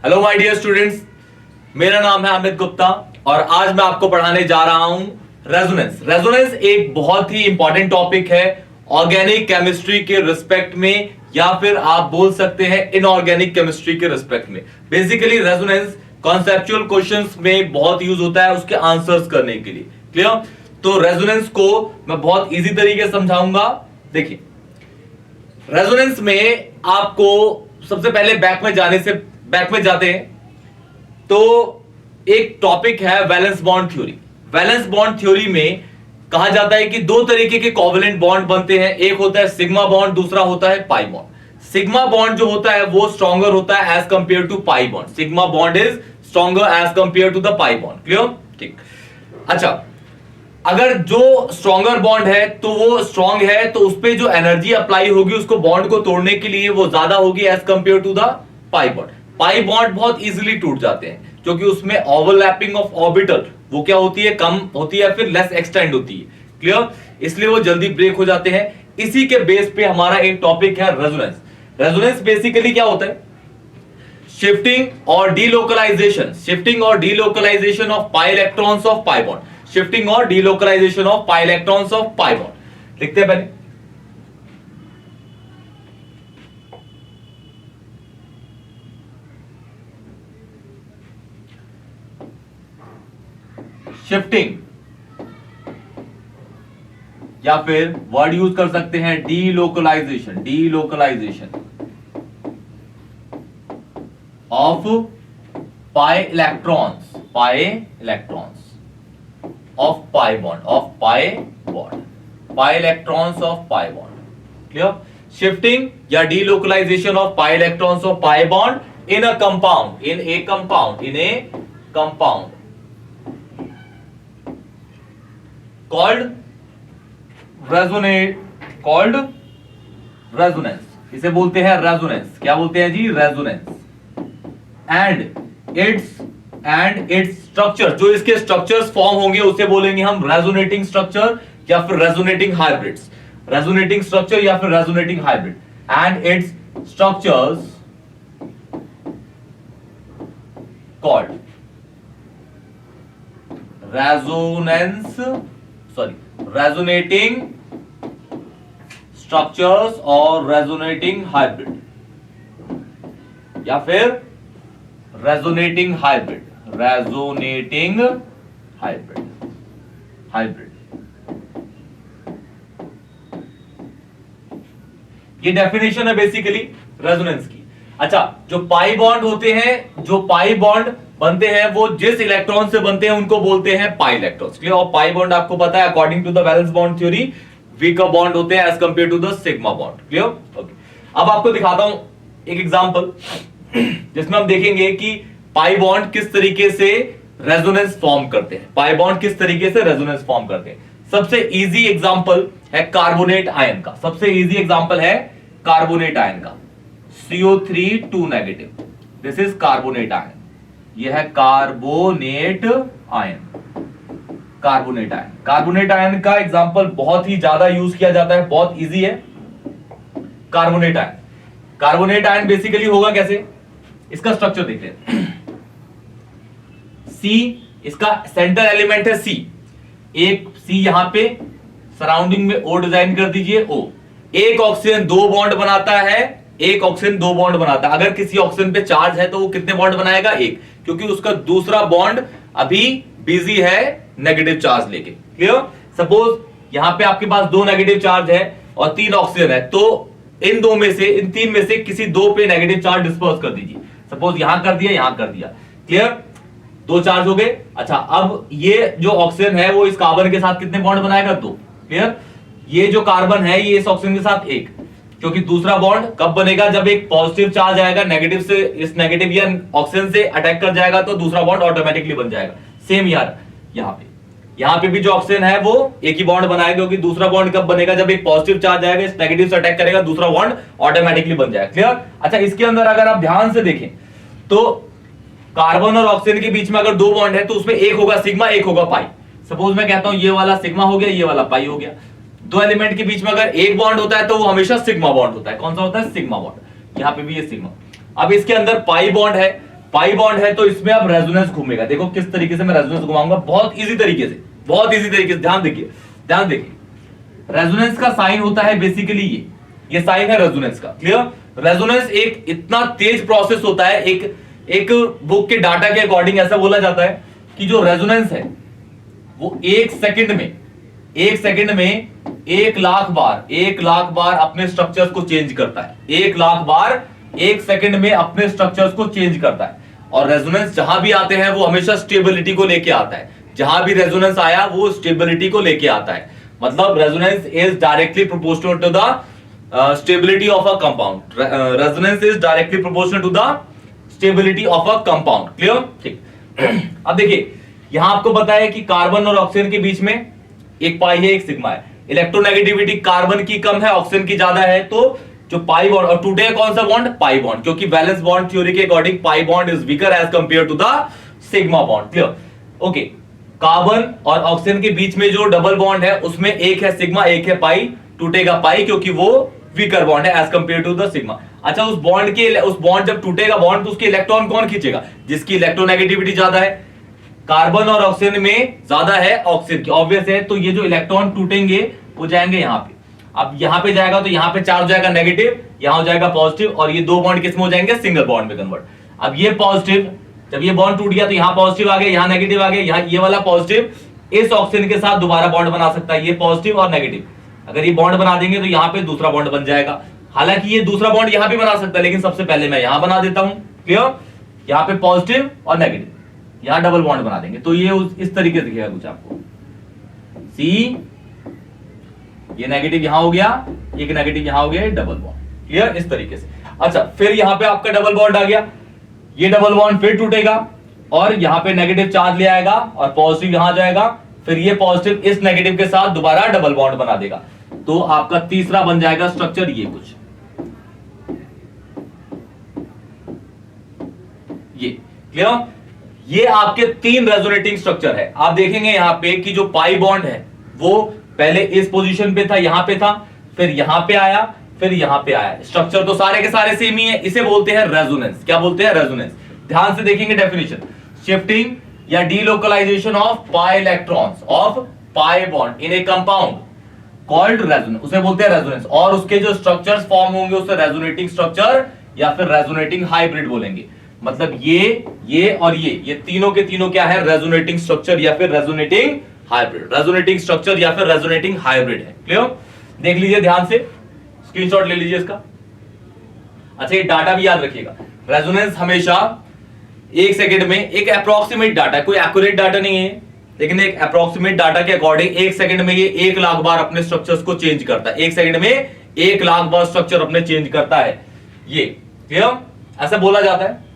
Hello my dear students, मेरा नाम है अमित गुप्ता और आज मैं आपको पढ़ाने जा रहा हूं रेजोनेंस। रेजोनेंस एक बहुत ही इंपॉर्टेंट टॉपिक है ऑर्गेनिक केमिस्ट्री के रिस्पेक्ट में, या फिर आप बोल सकते हैं इनऑर्गेनिक केमिस्ट्री के रिस्पेक्ट में। बेसिकली रेजोनेंस कॉन्सेप्चुअल क्वेश्चंस में बहुत यूज होता है उसके आंसर्स करने के लिए। क्लियर? तो रेजोनेंस को मैं बहुत इजी तरीके से समझाऊंगा। देखिए, रेजोनेंस में आपको सबसे पहले बैक में जाते हैं तो एक टॉपिक है valence bond theory. Valence bond theory में कहा जाता है कि दो तरीके के कोवैलेंट बॉन्ड बनते हैं, एक होता है सिग्मा बॉन्ड, दूसरा होता है पाई बॉन्ड। सिग्मा बॉन्ड जो होता है वो स्ट्रॉन्गर होता है as compare to pi bond. Sigma bond is stronger as compare to the pi bond. Clear? ठीक। अच्छा, अगर जो स्ट्रॉन्गर बॉन्ड है तो वो स्ट्रॉन्ग है तो उस पे जो एनर्जी अप्लाई होगी उसको बॉन्ड को तोड़ने के लिए वो ज्यादा होगी as compare to the pi bond. Pi bond बहुत इजीली टूट जाते हैं क्योंकि उसमें ओवरलैपिंग ऑफ ऑर्बिटल वो क्या होती है, कम होती है, फिर लेस एक्सटेंड होती है। क्लियर? इसलिए वो जल्दी ब्रेक हो जाते हैं। इसी के बेस पे हमारा एक टॉपिक है रेजोनेंस। रेजोनेंस बेसिकली क्या होता है? शिफ्टिंग और delocalization of pi electrons of pi bond. Shifting और delocalization of pi electrons of pi bond. लिखते हैं पहले। शिफ्टिंग या फिर वर्ड यूज कर सकते हैं delocalization of pi electrons of pi bond pi electrons of pi bond. Clear? Shifting या delocalization of pi electrons of pi bond in a compound called resonance। इसे बोलते हैं रेजोनेंस। क्या बोलते हैं जी? रेजोनेंस। एंड इट्स स्ट्रक्चर, जो इसके स्ट्रक्चर्स फॉर्म होंगे उसे बोलेंगे हम रेजोनेटिंग स्ट्रक्चर या फिर रेजोनेटिंग हाइब्रिड्स। रेजोनेटिंग स्ट्रक्चर या फिर resonating hybrid. And it's structures called resonating structures और रेजोनेटिंग हाइब्रिड या फिर रेजोनेटिंग हाइब्रिड। ये डेफिनेशन है बेसिकली रेजोनेंस की। अच्छा, जो पाई बॉन्ड होते हैं, जो पाई बॉन्ड बनते हैं वो जिस इलेक्ट्रॉन से बनते हैं उनको बोलते हैं पाई इलेक्ट्रॉन्स। क्लियर? और पाई बॉन्ड आपको पता है according to the valence bond theory weaker bond होते हैं as compare to the sigma bond. Clear? Okay. अब आपको दिखाता हूं एक एग्जांपल जिसमें हम देखेंगे कि पाई बॉन्ड किस तरीके से रेजोनेंस फॉर्म करते हैं। पाई बॉन्ड किस तरीके से रेजोनेंस फॉर्म करते हैं। सबसे इजी एग्जांपल है कार्बोनेट आयन का। सबसे इजी एग्जांपल है कार्बोनेट आयन का। CO3 2 negative. This is carbonate ion. यह है कार्बोनेट आयन। कार्बोनेट आयन का एग्जांपल बहुत ही ज्यादा यूज किया जाता है, बहुत इजी है। कार्बोनेट आयन बेसिकली होगा कैसे? इसका स्ट्रक्चर देख लेते हैं। सी, इसका सेंटर एलिमेंट है सी। एक सी यहां पे सराउंडिंग में ओ डिजाइन कर दीजिए, ओ। एक ऑक्सीजन दो बॉन्ड बनाता है, अगर किसी ऑक्सीजन पे चार्ज है तो वो कितने बॉन्ड बनाएगा? एक, क्योंकि उसका दूसरा बॉन्ड अभी बिजी है नेगेटिव चार्ज लेके। क्लियर? सपोज यहां पे आपके पास दो नेगेटिव चार्ज है और तीन ऑक्सीजन है, तो इन तीन में से किसी दो पे नेगेटिव चार्ज डिस्पर्स कर दीजिए। सपोज यहां कर दिया, यहां कर दिया। क्लियर? दो चार्ज हो गए। अच्छा, अब ये जो ऑक्सीजन है वो इस कार्बन के साथ कितने बॉन्ड बनाएगा? दो। क्लियर? ये जो कार्बन है ये इस ऑक्सीजन के साथ एक, क्योंकि दूसरा बॉन्ड कब बनेगा? जब एक पॉजिटिव चार्ज आएगा नेगेटिव से, इस नेगेटिव या ऑक्सीजन से अटैक कर जाएगा तो दूसरा बॉन्ड ऑटोमेटिकली बन जाएगा। सेम यहाँ पे भी जो ऑक्सीजन है वो एक ही बॉन्ड बनाएगा, क्योंकि दूसरा बॉन्ड कब बनेगा? जब एक पॉजिटिव चार्ज आएगा, इस नेगेटिव से अटैक करेगा, दूसरा बॉन्ड ऑटोमेटिकली बन जाएगा। क्लियर? अच्छा, इसके अंदर अगर आप ध्यान से देखें तो कार्बन और ऑक्सीजन के बीच में अगर दो बॉन्ड है तो उसमें एक होगा सिग्मा, एक होगा पाई। सपोज मैं कहता हूं ये वाला सिग्मा हो गया, ये वाला पाई हो गया। दो एलिमेंट के बीच में अगर एक बॉन्ड होता है तो वो हमेशा सिग्मा बॉन्ड होता है। कौन सा होता है? Sigma bond. यहाँ पे भी ये सिग्मा। अब इसके अंदर पाई बॉन्ड है, पाई बॉन्ड है तो इसमें अब रेजोनेंस घूमेगा। देखो किस तरीके से मैं रेजोनेंस घुमाऊंगा, बहुत इजी तरीके से, बहुत इजी तरीके से। ध्यान देखिए, ध्यान देखिए, रेजोनेंस का साइन होता है बेसिकली ये साइन है रेजोनेंस का। क्लियर? रेजोनेंस एक इतना तेज प्रोसेस होता है, एक बुक के डाटा के अकॉर्डिंग ऐसा बोला जाता है कि जो रेजोनेंस है वो एक सेकंड में 1,00,000 बार अपने स्ट्रक्चर्स को चेंज करता है। 1,00,000 बार एक सेकंड में अपने स्ट्रक्चर्स को चेंज करता है। और रेजोनेंस जहां भी आते हैं वो हमेशा स्टेबिलिटी को लेके आता है। जहां भी रेजोनेंस आया वो स्टेबिलिटी को लेके आता है। मतलब resonance is directly proportional to the stability of a compound. Resonance is directly proportional to the stability of a compound. Clear? ठीक। अब देखिए यहां आपको पता है कि कार्बन और ऑक्सीजन के बीच में एक पाई है, एक सिग्मा है। इलेक्ट्रोनेगेटिविटी कार्बन की कम है, ऑक्सीजन की ज्यादा है, तो जो पाई बॉन्ड, और टूटेगा कौन सा बॉन्ड? पाई बॉन्ड, क्योंकि वैलेंस बॉन्ड थ्योरी के according pi bond is weaker as compare to the sigma bond. Clear? Okay, carbon और ऑक्सीजन के बीच में जो डबल बॉन्ड है उसमें एक है सिग्मा, एक है पाई। टूटेगा पाई क्योंकि वो वीकर बॉन्ड है as compare to the sigma. अच्छा, उस बॉन्ड जब टूटेगा बॉन्ड तो उसके इलेक्ट्रॉन कौन खींचेगा? जिसकी इलेक्ट्रोनेगेटिविटी ज्यादा है। कार्बन और ऑक्सीजन में ज्यादा है ऑक्सीजन की, ऑब्वियस है। तो ये जो इलेक्ट्रॉन टूटेंगे वो जाएंगे यहाँ पे। अब यहाँ पे जाएगा तो यहाँ पे चार्ज हो जाएगा नेगेटिव, यहाँ हो जाएगा पॉजिटिव, और ये दो बॉन्ड किसमें हो जाएंगे? सिंगल बॉन्ड में कन्वर्ट। अब ये पॉजिटिव, जब ये बॉन्ड टूट गया तो यहाँ पॉजिटिव आ गया, यहाँ नेगेटिव आ गया, यहाँ ये वाला पॉजिटिव इस ऑक्सीजन के साथ दोबारा बॉन्ड बना सकता है, ये पॉजिटिव और नेगेटिव। अगर ये बॉन्ड बना देंगे तो यहाँ पे दूसरा बॉन्ड बन जाएगा। हालांकि ये दूसरा बॉन्ड यहाँ भी बना सकता है, लेकिन सबसे पहले मैं यहाँ बना देता हूं। क्लियर? यहाँ पे पॉजिटिव और नेगेटिव, यहाँ डबल बॉन्ड बना देंगे तो ये इस तरीके से दिखेगा कुछ आपको। सी, ये नेगेटिव यहां हो गया, एक नेगेटिव यहां हो गया, डबल बॉन्ड। क्लियर? इस तरीके से। अच्छा, फिर यहां पे आपका डबल बॉन्ड आ गया, ये डबल बॉन्ड फिर टूटेगा और यहां पे नेगेटिव चार्ज ले आएगा और पॉजिटिव यहां जाएगा, फिर ये पॉजिटिव इस नेगेटिव के साथ दोबारा डबल बॉन्ड बना देगा। तो आपका तीसरा बन जाएगा स्ट्रक्चर ये कुछ, ये। क्लियर? ये आपके 3 रेजोनेटिंग स्ट्रक्चर है। आप देखेंगे यहां पे कि जो पाई बॉन्ड है वो पहले इस पोजीशन पे था, यहां पे था, फिर यहां पे आया, फिर यहां पे आया। स्ट्रक्चर तो सारे के सारे सेम ही है। इसे बोलते हैं रेजोनेंस। क्या बोलते हैं? रेजोनेंस। ध्यान से देखेंगे डेफिनेशन, शिफ्टिंग या delocalization of pi electrons of pi bond in a compound called resonance, उसे बोलते हैं रेजोनेंस। और उसके जो स्ट्रक्चर्स फॉर्म होंगे उसे रेजोनेटिंग स्ट्रक्चर या फिर रेजोनेटिंग हाइब्रिड बोलेंगे। मतलब ये और ये तीनों के तीनों क्या है? रेजोनेटिंग स्ट्रक्चर या फिर रेजोनेटिंग हाइब्रिड। रेजोनेटिंग स्ट्रक्चर या फिर रेजोनेटिंग हाइब्रिड है। क्लियर? देख लीजिए ध्यान से, स्क्रीनशॉट ले लीजिए इसका। अच्छा, ये डाटा भी याद रखिएगा। रेजोनेंस हमेशा एक सेकंड में एक अप्रोक्सीमेट डाटा, कोई एक्यूरेट डाटा नहीं है, लेकिन एक अप्रोक्सीमेट डाटा के अकॉर्डिंग एक सेकंड में ये 1,00,000 बार अपने स्ट्रक्चर्स को चेंज करता है। एक सेकंड में 1,00,000 बार स्ट्रक्चर अपने चेंज करता है ये। क्लियर? ऐसा बोला जाता है।